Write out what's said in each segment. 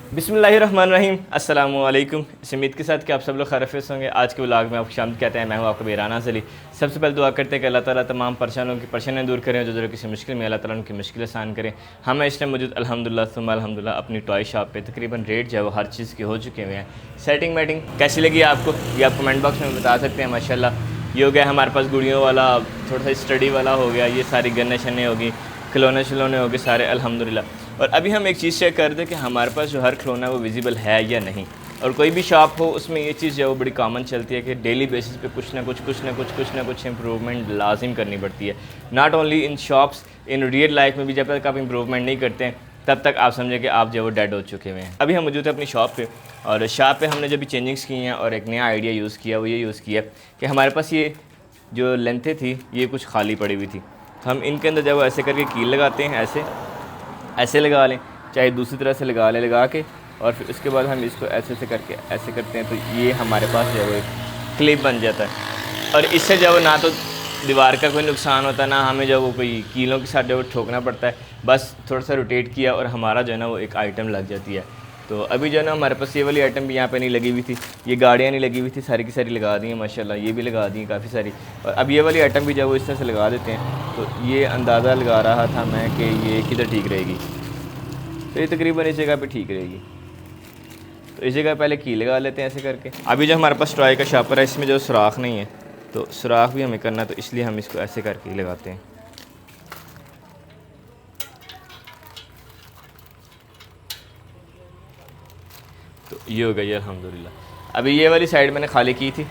बिस्मिल्लाहिर्रहमानिर्रहीम अस्सलामु अलैकुम। इस उम्मीद के साथ कि आप सब लोग खैरियत होंगे। आज के व्लॉग में आपको शामिल कहते हैं। मैं हूँ आपका बेराना अली। सबसे पहले दुआ करते हैं कि अल्लाह ताला तमाम परेशानों की परेशानियाँ दूर करें, जो किसी मुश्किल में अल्लाह ताला उनकी मुश्किल आसान करें। हम इस टाइम मौजूद अल्हम्दुलिल्लाह सुम्मा अल्हम्दुलिल्लाह अपनी टॉय शॉप पे। तकरीबन रेट जो है वो हर चीज़ के हो चुके हुए हैं। सेटिंग मेटिंग कैसी लगी आपको ये आप कमेंट बॉक्स में बता सकते हैं। माशाल्लाह ये हो गया हमारे पास गुड़ियों वाला, थोड़ा सा स्टडी वाला हो गया, ये सारी गन्ने शन्ने होगी, खिलौने शिलौने हो गए सारे अल्हम्दुलिल्लाह। और अभी हम एक चीज़ चेक कर दें कि हमारे पास जो हर खिलौना है वो विजिबल है या नहीं। और कोई भी शॉप हो उसमें ये चीज़ जो है वो बड़ी कॉमन चलती है कि डेली बेसिस पे कुछ ना कुछ इम्प्रूवमेंट लाजिम करनी पड़ती है। Not only in shops, in real life में भी जब तक आप इम्प्रूवमेंट नहीं करते हैं तब तक आप समझें कि आप जो वो डेड हो चुके हुए हैं। अभी हम मौजूद हैं अपनी शॉप पे, और शॉप पे हमने जब भी चेंजिंग्स की हैं और एक नया आइडिया यूज़ किया, वो ये यूज़ किया कि हमारे पास ये जो लेंथें थी ये कुछ खाली पड़ी हुई थी। हम इनके अंदर जब ऐसे करके कील लगाते हैं, ऐसे लगा लें, चाहे दूसरी तरह से लगा के, और फिर उसके बाद हम इसको ऐसे करके ऐसे करते हैं तो ये हमारे पास जो है वो एक क्लिप बन जाता है। और इससे जो ना तो दीवार का कोई नुकसान होता है, ना हमें जो वो कोई कीलों के साथ जो ठोकना पड़ता है। बस थोड़ा सा रोटेट किया और हमारा जो है ना वो एक आइटम लग जाती है। तो अभी जो है ना हमारे पास ये वाली आइटम भी यहाँ पे नहीं लगी हुई थी, ये गाड़ियाँ नहीं लगी हुई थी, सारी की सारी लगा दी हैं माशाल्लाह। ये भी लगा दी हैं काफ़ी सारी। और अब ये वाली आइटम भी जो है वो इस तरह से लगा देते हैं। तो ये अंदाज़ा लगा रहा था मैं कि ये किधर ठीक रहेगी। तो ये तकरीबन इस जगह पे ठीक रहेगी। तो इस जगह पहले की लगा लेते हैं ऐसे करके। अभी जो हमारे पास टॉय का शॉपर है इसमें जो सुराख नहीं है, तो सुराख भी हमें करना है, तो इसलिए हम इसको ऐसे करके लगाते हैं। तो ये हो गई अल्हम्दुलिल्लाह। अभी ये वाली साइड मैंने खाली की थी,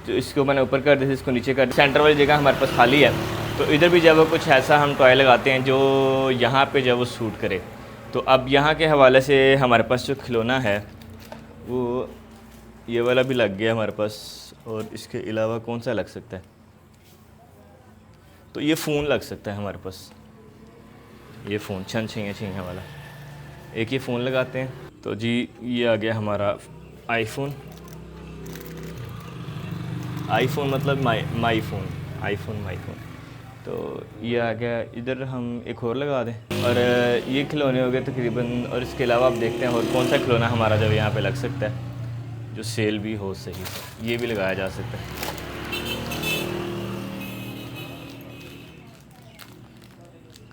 तो इसको मैंने ऊपर कर दी थी, इसको नीचे कर दी। सेंटर वाली जगह हमारे पास खाली है, तो इधर भी जब कुछ ऐसा हम टॉय लगाते हैं जो यहाँ पे जब वो सूट करे। तो अब यहाँ के हवाले से हमारे पास जो खिलौना है वो ये वाला भी लग गया हमारे पास। और इसके अलावा कौन सा लग सकता है, तो ये फ़ोन लग सकता है हमारे पास। ये फ़ोन छन छिया वाला, एक ये फ़ोन लगाते हैं। तो जी ये आ गया हमारा आईफोन मतलब माई फ़ोन। तो ये आ गया। इधर हम एक और लगा दें, और ये खिलौने हो गए तकरीबन। और इसके अलावा आप देखते हैं और कौन सा खिलौना हमारा जब यहाँ पे लग सकता है जो सेल भी हो सही से, ये भी लगाया जा सकता है।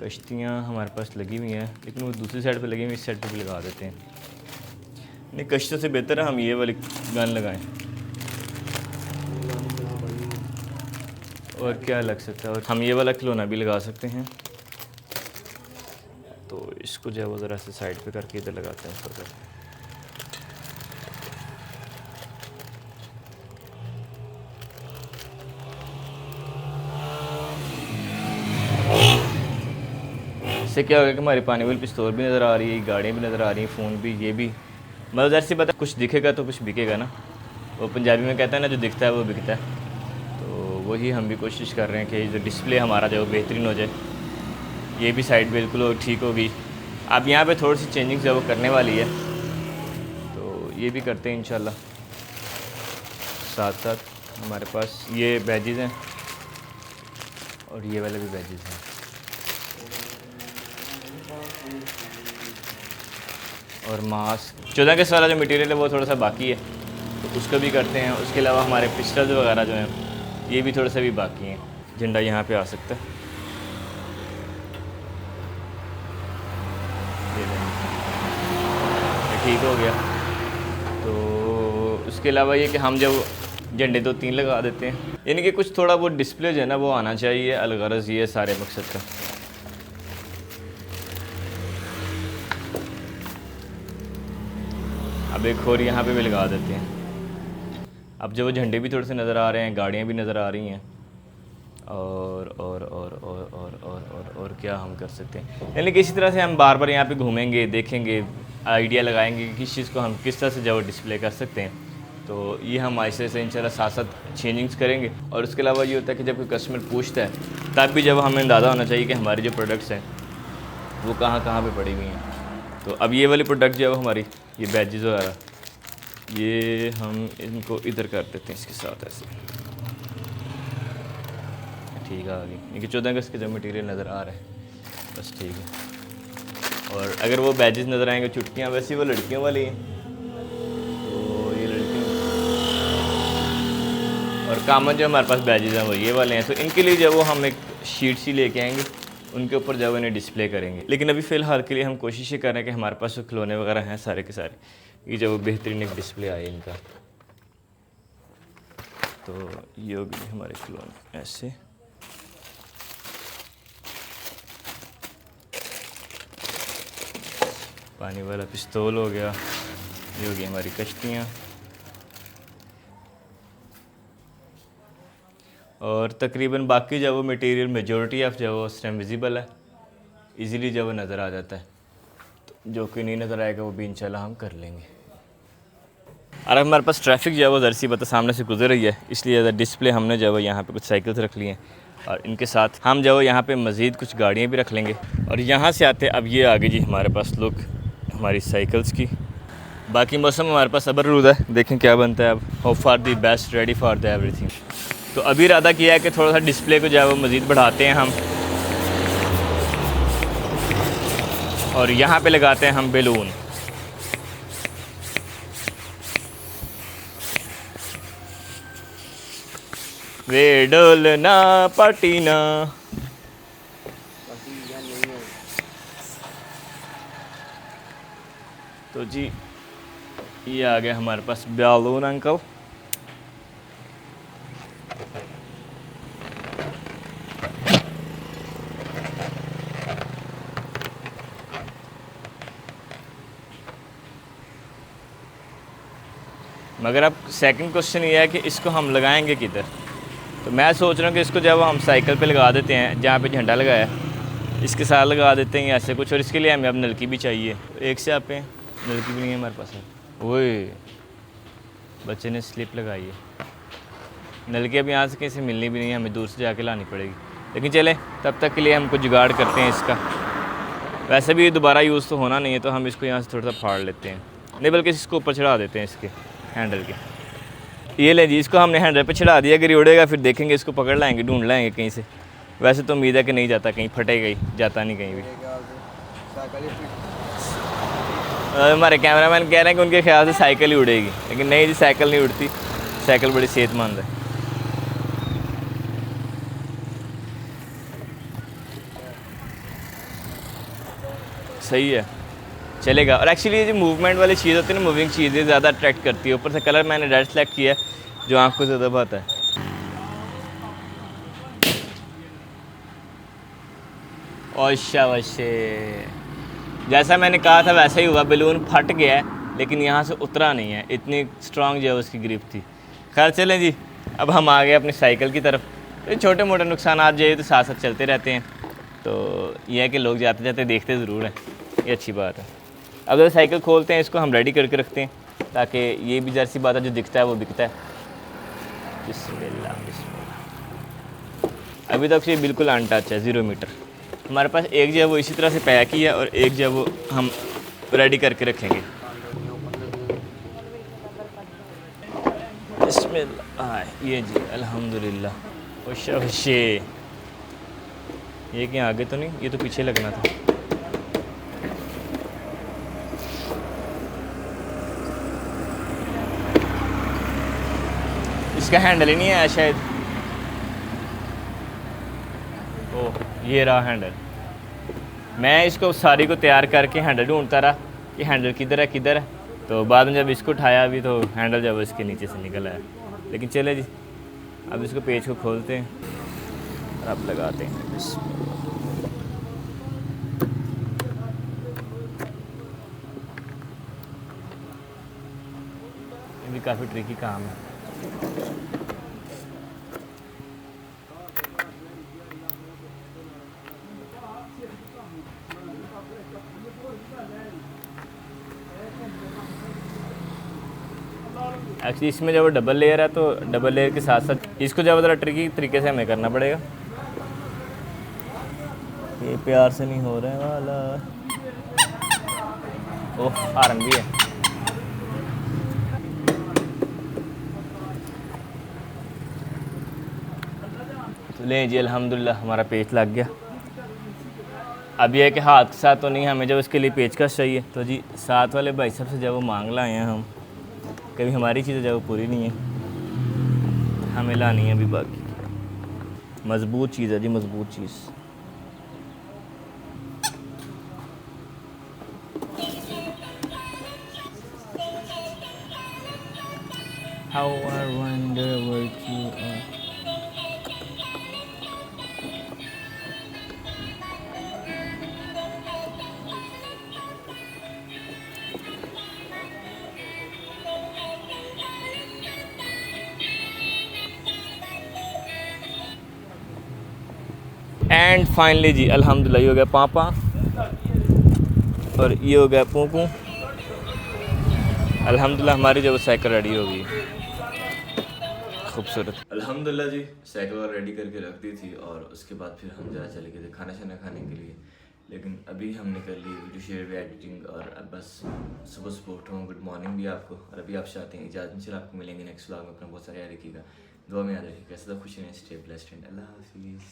कश्तियाँ हमारे पास लगी हुई हैं, लेकिन वो दूसरी साइड पे लगी हुई, इस साइड पे भी लगा देते हैं। नहीं, कश्तियों से बेहतर है हम ये वाली गन लगाएं। और क्या लग सकता है, और हम ये वाला खिलौना भी लगा सकते हैं। तो इसको जो है वो ज़रा से साइड पे करके इधर लगाते हैं ऊपर करके। इससे क्या होगा कि हमारी पानी वाली पिस्तौल भी नज़र आ रही है, गाड़ियाँ भी नज़र आ रही हैं, फ़ोन भी, ये भी। मतलब जैसे पता कुछ दिखेगा तो कुछ बिकेगा ना। वो पंजाबी में कहता है ना, जो दिखता है वो बिकता है। तो वही हम भी कोशिश कर रहे हैं कि जो डिस्प्ले हमारा जो बेहतरीन हो जाए। ये भी साइड बिल्कुल ठीक होगी। अब यहाँ पे थोड़ी सी चेंजिंग जो वो करने वाली है, तो ये भी करते हैं इंशाल्लाह। साथ साथ हमारे पास ये बैजेज़ हैं और ये वाले भी बैजेज़ हैं। और मास्क 14 अगस्त वाला जो मटेरियल है वो थोड़ा सा बाकी है, तो उसको भी करते हैं। उसके अलावा हमारे पिस्टल्स वगैरह जो हैं ये भी थोड़ा सा भी बाकी हैं। झंडा यहाँ पे आ सकता है, ये ठीक हो गया। तो उसके अलावा ये कि हम जब झंडे 2-3 लगा देते हैं, यानी कि कुछ थोड़ा वो डिस्प्ले जो है ना वो आना चाहिए। अलगरज ये सारे मकसद का। अब एक और यहाँ पे भी लगा देते हैं। अब जो वो झंडे भी थोड़े से नज़र आ रहे हैं, गाड़ियाँ भी नज़र आ रही हैं। और क्या हम कर सकते हैं, यानी कि इसी तरह से हम बार बार यहाँ पे घूमेंगे, देखेंगे, आइडिया लगाएंगे कि किस चीज़ को हम किस तरह से जो डिस्प्ले कर सकते हैं। तो ये हम ऐसे से इंशाल्लाह साथ साथ चेंजिंग्स करेंगे। और उसके अलावा ये होता है कि जब कोई कस्टमर पूछता है तब भी जब हमें अंदाज़ा होना चाहिए कि हमारी जो प्रोडक्ट्स हैं वो कहाँ कहाँ पे पड़ी हुई हैं। तो अब ये वाली प्रोडक्ट जो है हमारी ये बैजेज़ वगैरह, ये हम इनको इधर कर देते हैं इसके साथ ऐसे। ठीक है, आ गई। क्योंकि 14 अगस्त के जो मटीरियल नज़र आ रहा है, बस ठीक है। और अगर वो बैजेस नज़र आएंगे चुटकियाँ, वैसे वो लड़कियों वाली हैं, तो ये लड़कियों, और कॉमन जो हमारे पास बैजेस हैं वो ये वाले हैं। तो इनके लिए जो वो हम एक शीट सी लेके आएंगे, उनके ऊपर जो इन्हें डिस्प्ले करेंगे। लेकिन अभी फ़िलहाल के लिए हम कोशिश ये कर रहे हैं कि हमारे पास जो खिलौने वगैरह हैं सारे के सारे, ये जो बेहतरीन एक डिस्प्ले आए इनका। तो ये हो गए हमारे खिलौने ऐसे। पानी वाला पिस्तौल हो गया, ये हो गई हमारी कश्तियाँ, और तकरीबन बाकी जो वो मटेरियल मेजॉरिटी ऑफ जो वो उस टाइम विजिबल है, इजीली जब वो नज़र आ जाता है। तो जो कि नहीं नज़र आएगा वो भी इंशाल्लाह हम कर लेंगे। और हमारे पास ट्रैफिक जो है वो जर्सी बता सामने से गुजर रही है, इसलिए डिस्प्ले हमने जो है यहाँ पे कुछ साइकिल्स रख लिए हैं, और इनके साथ हम जो है यहाँ पे मज़ीद कुछ गाड़ियाँ भी रख लेंगे। और यहाँ से आते अब ये आगे जी हमारे पास लुक हमारी साइकिल्स की। बाकी मौसम हमारे पास अबरूद है, देखें क्या बनता है अब। Hope for the best, ready for the everything. तो अभी इरादा किया है कि थोड़ा सा डिस्प्ले को जो है वो मज़ीद बढ़ाते हैं हम, और यहाँ पे लगाते हैं हम बैलून। वे डोलना पटीना, तो जी ये आ गया हमारे पास बैलून अंकल। मगर अब सेकंड क्वेश्चन ये है कि इसको हम लगाएंगे किधर। तो मैं सोच रहा हूँ कि इसको जब हम साइकिल पे लगा देते हैं, जहाँ पे झंडा लगाया है इसके साथ लगा देते हैं ऐसे कुछ। और इसके लिए हमें अब नलकी भी चाहिए, एक से आप पे नलकी भी नहीं है हमारे पास। वही बच्चे ने स्लिप लगाई है, नलकी अब यहाँ से कहीं से मिलनी भी नहीं है, हमें दूर से जाके लानी पड़ेगी। लेकिन चलें तब तक के लिए हम कुछ जुगाड़ करते हैं इसका। वैसे भी दोबारा यूज़ तो होना नहीं है, तो हम इसको यहाँ से थोड़ा सा फाड़ लेते हैं, नहीं बल्कि इसको ऊपर चढ़ा देते हैं इसके हैंडल के। ये ले जी, इसको हमने हैंडल पे चढ़ा दिया। अगर ये उड़ेगा फिर देखेंगे, इसको पकड़ लाएंगे, ढूंढ लाएंगे कहीं से। वैसे तो उम्मीद है कि नहीं जाता कहीं, फटेगा ही, जाता नहीं कहीं भी। हमारे कैमरामैन कह रहे हैं कि उनके ख्याल से साइकिल ही उड़ेगी, लेकिन नहीं जी, साइकिल नहीं उड़ती, साइकिल बड़ी सेहतमंद है। सही है, चलेगा। और एक्चुअली ये जो मूवमेंट वाली चीज़ होती है ना, मूविंग चीज़ें ज़्यादा अट्रैक्ट करती है। ऊपर से कलर मैंने रेड सेलेक्ट किया है जो आँख को ज़्यादा भाता है। और शाबाशे, जैसा मैंने कहा था वैसा ही हुआ, बैलून फट गया है लेकिन यहाँ से उतरा नहीं है, इतनी स्ट्रॉन्ग जो है उसकी ग्रिप थी। खैर चलें जी, अब हम आ गए अपनी साइकिल की तरफ। तो छोटे मोटे नुकसान आज जो तो साथ साथ चलते रहते हैं, तो यह है कि लोग जाते जाते देखते ज़रूर हैं, ये अच्छी बात है। अब जब साइकिल खोलते हैं इसको हम रेडी करके रखते हैं, ताकि ये भी जर्सी बात है, जो दिखता है वो बिकता है। बिस्मिल्लाह बिस्मिल्लाह। अभी तक ये बिल्कुल अनटच है, 0 मीटर। हमारे पास एक जो है वो इसी तरह से पैक ही है, और एक जो है वो हम रेडी करके रखेंगे। बिस्मिल्लाह, ये जी अल्हम्दुलिल्लाह। खुशे ये क्या आगे तो नहीं, ये तो पीछे लगना था। इसका हैंडल ही नहीं है शायद। ओह ये रहा हैंडल। मैं इसको सारी को तैयार करके हैंडल ढूंढता रहा कि हैंडल किधर है किधर है। तो बाद में जब इसको उठाया अभी तो हैंडल जब इसके नीचे से निकल आया। लेकिन चले जी, अब इसको पेज को खोलते हैं और अब लगाते हैं। ये भी काफ़ी ट्रिकी काम है। एक्चुअली इसमें जब डबल लेयर है तो डबल लेयर के साथ साथ इसको जब ज़रा ट्रिकी तरीके से हमें करना पड़ेगा। ये प्यार से नहीं हो रहा है वाला। ओह हारन भी है। तो ले जी अल्हम्दुलिल्लाह हमारा पेच लग गया। अब यह है कि हाथ के साथ तो नहीं, हमें जब इसके लिए पेचकश चाहिए तो जी साथ वाले भाई साहब से जब वो मांग लाए हैं हम, कभी हमारी चीज़ें जब वो पूरी नहीं है, हमें लानी है अभी बाकी। मज़बूत चीज़ है जी, मज़बूत चीज़। How I wonder what you are. And finally जी अल्हम्दुलिल्लाह ये हो गया पापा और ये हो गया पूपू। अल्हम्दुलिल्लाह हमारी जब साइकिल रेडी हो गई, खूबसूरत। अल्हम्दुलिल्लाह जी साइकिल रेडी करके रख दी थी और उसके बाद फिर हम जरा चले गए थे खाना शाना खाने के लिए। लेकिन अभी हमने कर ली वीडियो शेयर भी, एडिटिंग, और अब बस सुबह सुबह उठा। गुड मॉर्निंग भी आपको, और अभी आप चाहते हैं इजाज़त। इंशाल्लाह आपको मिलेंगे नेक्स्ट व्लॉग में। अपना बहुत सारा याद रखिएगा, दुआ में याद रखिएगा। सदा खुश रहें, स्टे ब्लेस्ड एंड अल्लाह हाफिज़।